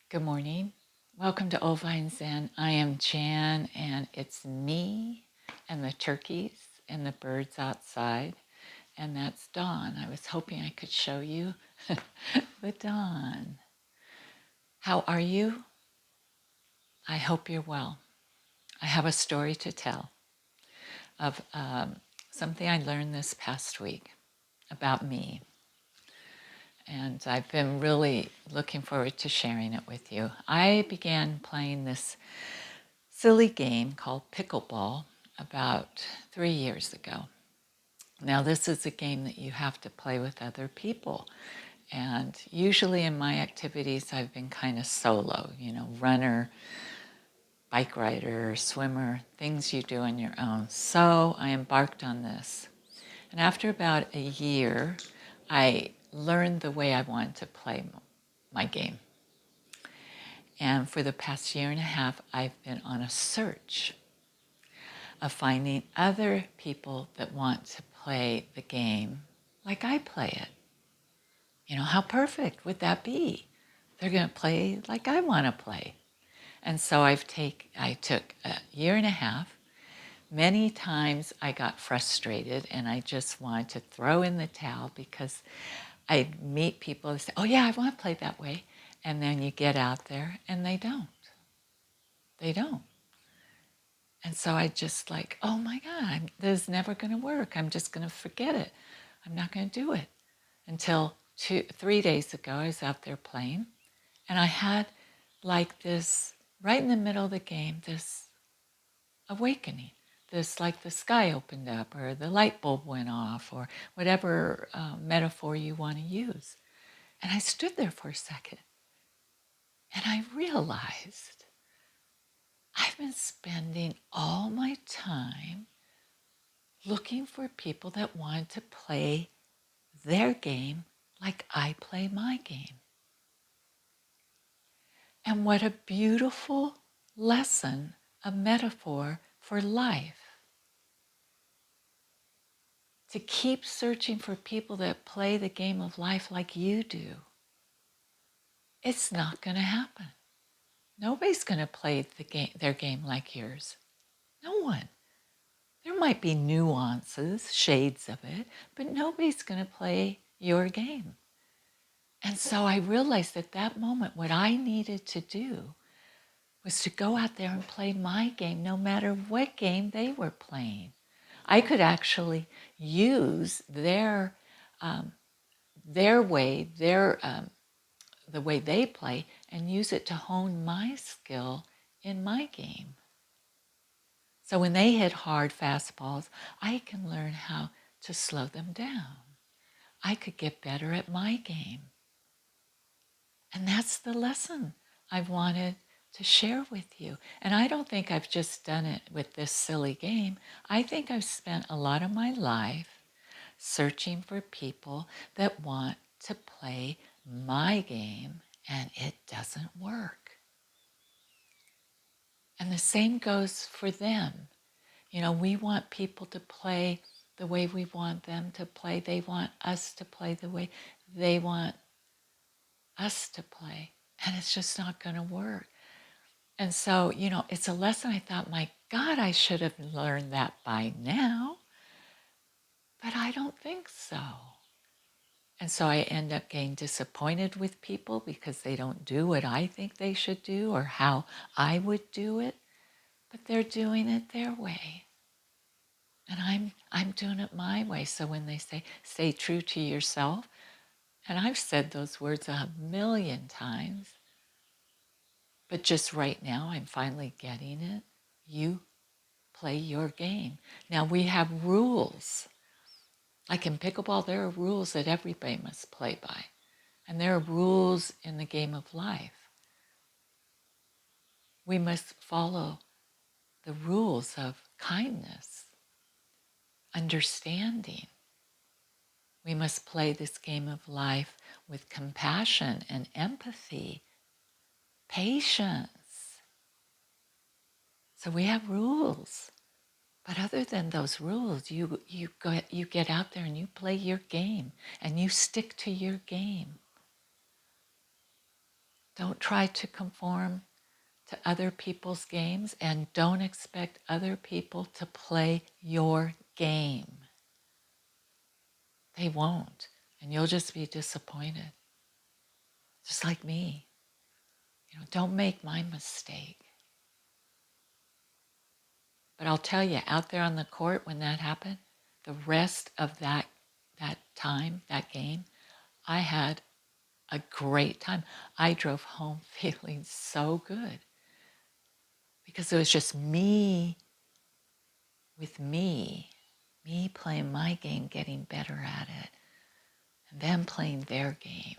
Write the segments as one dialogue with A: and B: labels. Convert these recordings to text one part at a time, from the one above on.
A: Good morning. Welcome to Old Vine Zen. I am Jan, and it's me and the turkeys and the birds outside, and that's dawn. I was hoping I could show you the dawn. How are you? I hope you're well. I have a story to tell of something I learned this past week about me, and I've been really looking forward to sharing it with you. I began playing this silly game called pickleball about 3 years ago. Now, this is a game that you have to play with other people. And usually in my activities, I've been kind of solo, runner, bike rider, swimmer, things you do on your own. So I embarked on this. And after about a year, I learned the way I wanted to play my game. And for the past year and a half, I've been on a search of finding other people that want to play the game like I play it. How perfect would that be? They're going to play like I want to play. And so I took a year and a half. Many times I got frustrated and I just wanted to throw in the towel because I'd meet people who say, oh yeah, I want to play that way. And then you get out there and they don't. They don't. And so I just like, oh my God, this is never going to work. I'm just going to forget it. I'm not going to do it. Until 3 days ago, I was out there playing, and I had like this, right in the middle of the game, this awakening. This, like the sky opened up, or the light bulb went off, or whatever metaphor you want to use. And I stood there for a second, and I realized I've been spending all my time looking for people that want to play their game like I play my game. And what a beautiful lesson, a metaphor for life. To keep searching for people that play the game of life like you do. It's not going to happen. Nobody's going to play their game like yours. No one. There might be nuances, shades of it, but nobody's going to play your game. And so I realized at that moment what I needed to do was to go out there and play my game, no matter what game they were playing. I could actually use their way, the way they play, and use it to hone my skill in my game. So when they hit hard fastballs, I can learn how to slow them down. I could get better at my game. And that's the lesson I wanted to share with you. And I don't think I've just done it with this silly game. I think I've spent a lot of my life searching for people that want to play my game, and it doesn't work. And the same goes for them. We want people to play the way we want them to play. They want us to play the way they want us to play. And it's just not going to work. And so, it's a lesson I thought, my God, I should have learned that by now. But I don't think so. And so I end up getting disappointed with people because they don't do what I think they should do or how I would do it. But they're doing it their way. And I'm doing it my way. So when they say, stay true to yourself, and I've said those words 1,000,000 times, but just right now I'm finally getting it. You play your game. Now we have rules. Like in pickleball, there are rules that everybody must play by. And there are rules in the game of life. We must follow the rules of kindness, understanding. We must play this game of life with compassion and empathy, patience. So we have rules. But other than those rules, you get out there and you play your game and you stick to your game. Don't try to conform to other people's games, and don't expect other people to play your game. They won't, and you'll just be disappointed. Just like me. Don't make my mistake. But I'll tell you, out there on the court when that happened, the rest of that time, that game, I had a great time. I drove home feeling so good because it was just me with me playing my game, getting better at it, and them playing their game.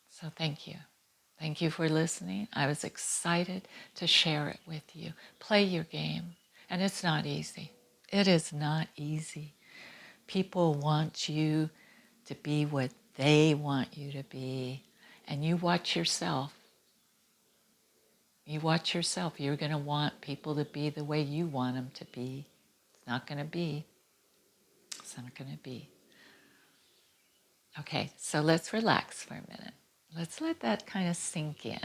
A: So thank you. Thank you for listening. I was excited to share it with you. Play your game. And it's not easy. It is not easy. People want you to be what they want you to be. And you watch yourself. You watch yourself. You're going to want people to be the way you want them to be. It's not going to be. It's not going to be. Okay, so let's relax for a minute. Let's let that kind of sink in.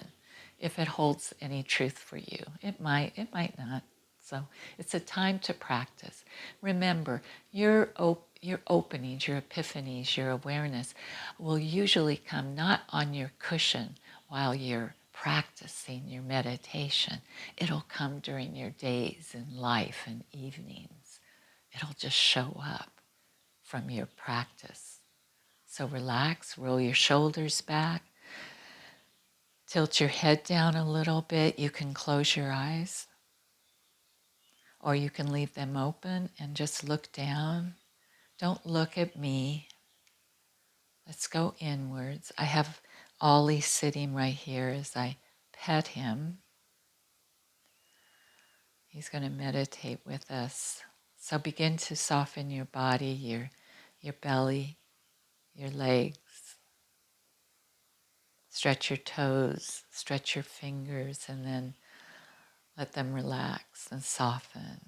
A: If it holds any truth for you, it might not. So it's a time to practice. Remember, your openings, your epiphanies, your awareness will usually come not on your cushion while you're practicing your meditation. It'll come during your days in life and evenings. It'll just show up from your practice. So relax, roll your shoulders back, tilt your head down a little bit. You can close your eyes or you can leave them open and just look down. Don't look at me. Let's go inwards. I have Ollie sitting right here as I pet him. He's going to meditate with us. So begin to soften your body, your belly, your legs. Stretch your toes, stretch your fingers, and then let them relax and soften.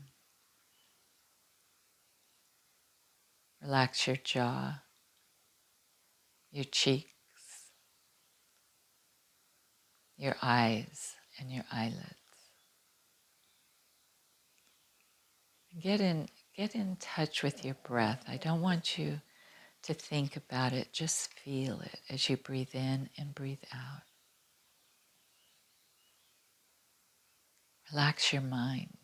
A: Relax your jaw, your cheeks, your eyes, and your eyelids. Get in touch with your breath. I don't want you to think about it. Just feel it as you breathe in and breathe out. Relax your mind.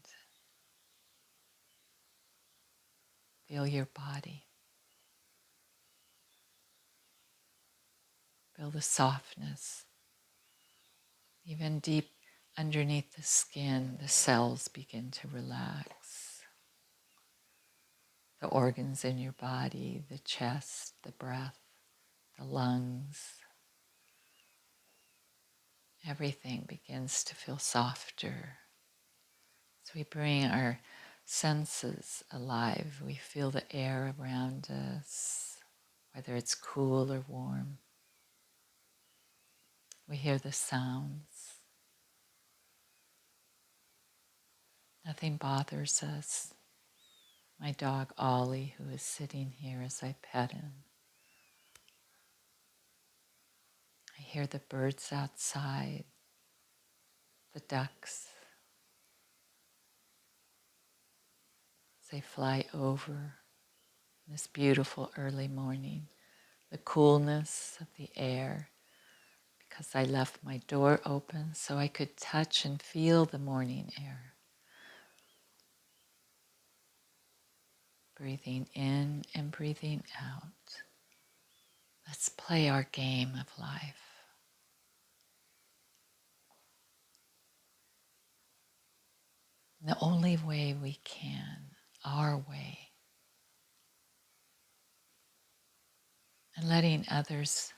A: Feel your body. Feel the softness. Even deep underneath the skin, the cells begin to relax. The organs in your body, the chest, the breath, the lungs, everything begins to feel softer. So we bring our senses alive. We feel the air around us, whether it's cool or warm. We hear the sounds. Nothing bothers us. My dog Ollie, who is sitting here as I pet him. I hear the birds outside, the ducks, as they fly over this beautiful early morning. The coolness of the air, because I left my door open so I could touch and feel the morning air. Breathing in and breathing out. Let's play our game of life. The only way we can, our way, and letting others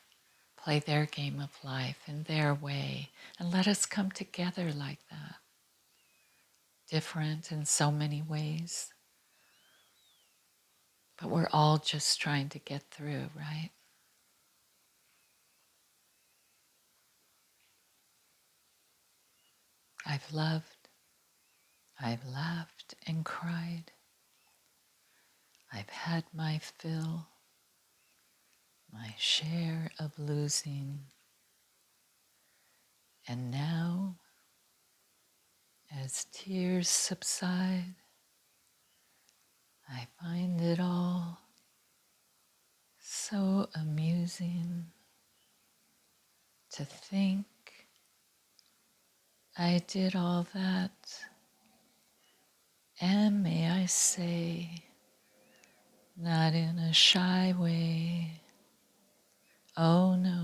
A: play their game of life in their way, and let us come together like that. Different in so many ways, but we're all just trying to get through, right? I've loved, I've laughed and cried. I've had my fill. my share of losing. And now, as tears subside, I find it all so amusing to think I did all that. And may I say, not in a shy way, oh no,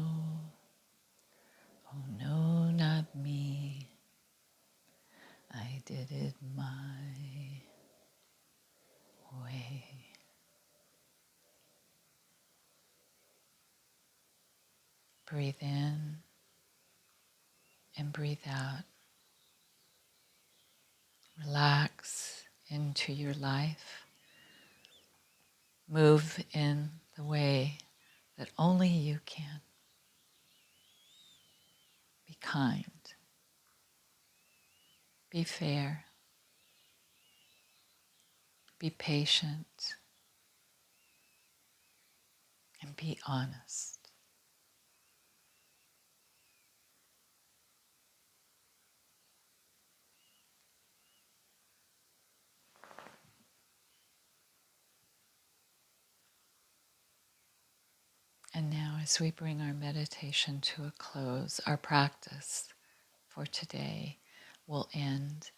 A: not me. I did it my way. Breathe in and breathe out. Relax into your life. Move in the way that only you can. Be kind. Be fair. Be patient. And be honest. And now, as we bring our meditation to a close, our practice for today will end,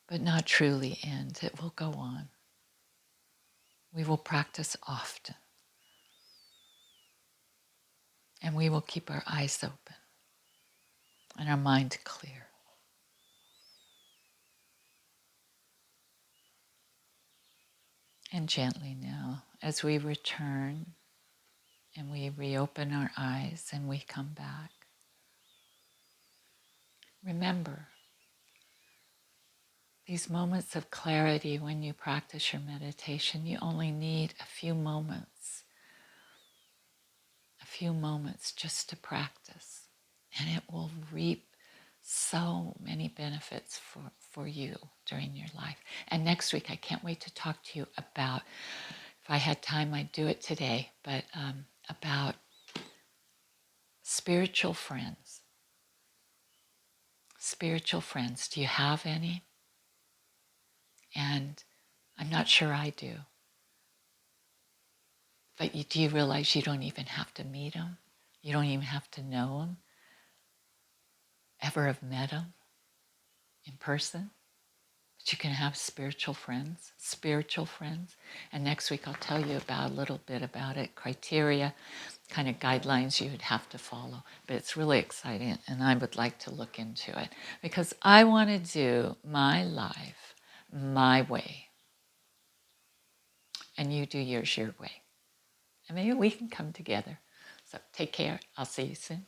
A: but not truly end. It will go on. We will practice often, and we will keep our eyes open and our mind clear. And gently now, as we return and we reopen our eyes and we come back, remember these moments of clarity when you practice your meditation. You only need a few moments just to practice, and it will reap so many benefits for you during your life. And next week, I can't wait to talk to you about, if I had time, I'd do it today, but about spiritual friends. Spiritual friends. Do you have any? And I'm not sure I do. But do you realize you don't even have to meet them? You don't even have to know them, ever have met them in person? But you can have spiritual friends. And next week I'll tell you about a little bit about it, criteria, kind of guidelines you would have to follow. But it's really exciting, and I would like to look into it because I want to do my life my way, and you do yours your way. And maybe we can come together. So take care. I'll see you soon.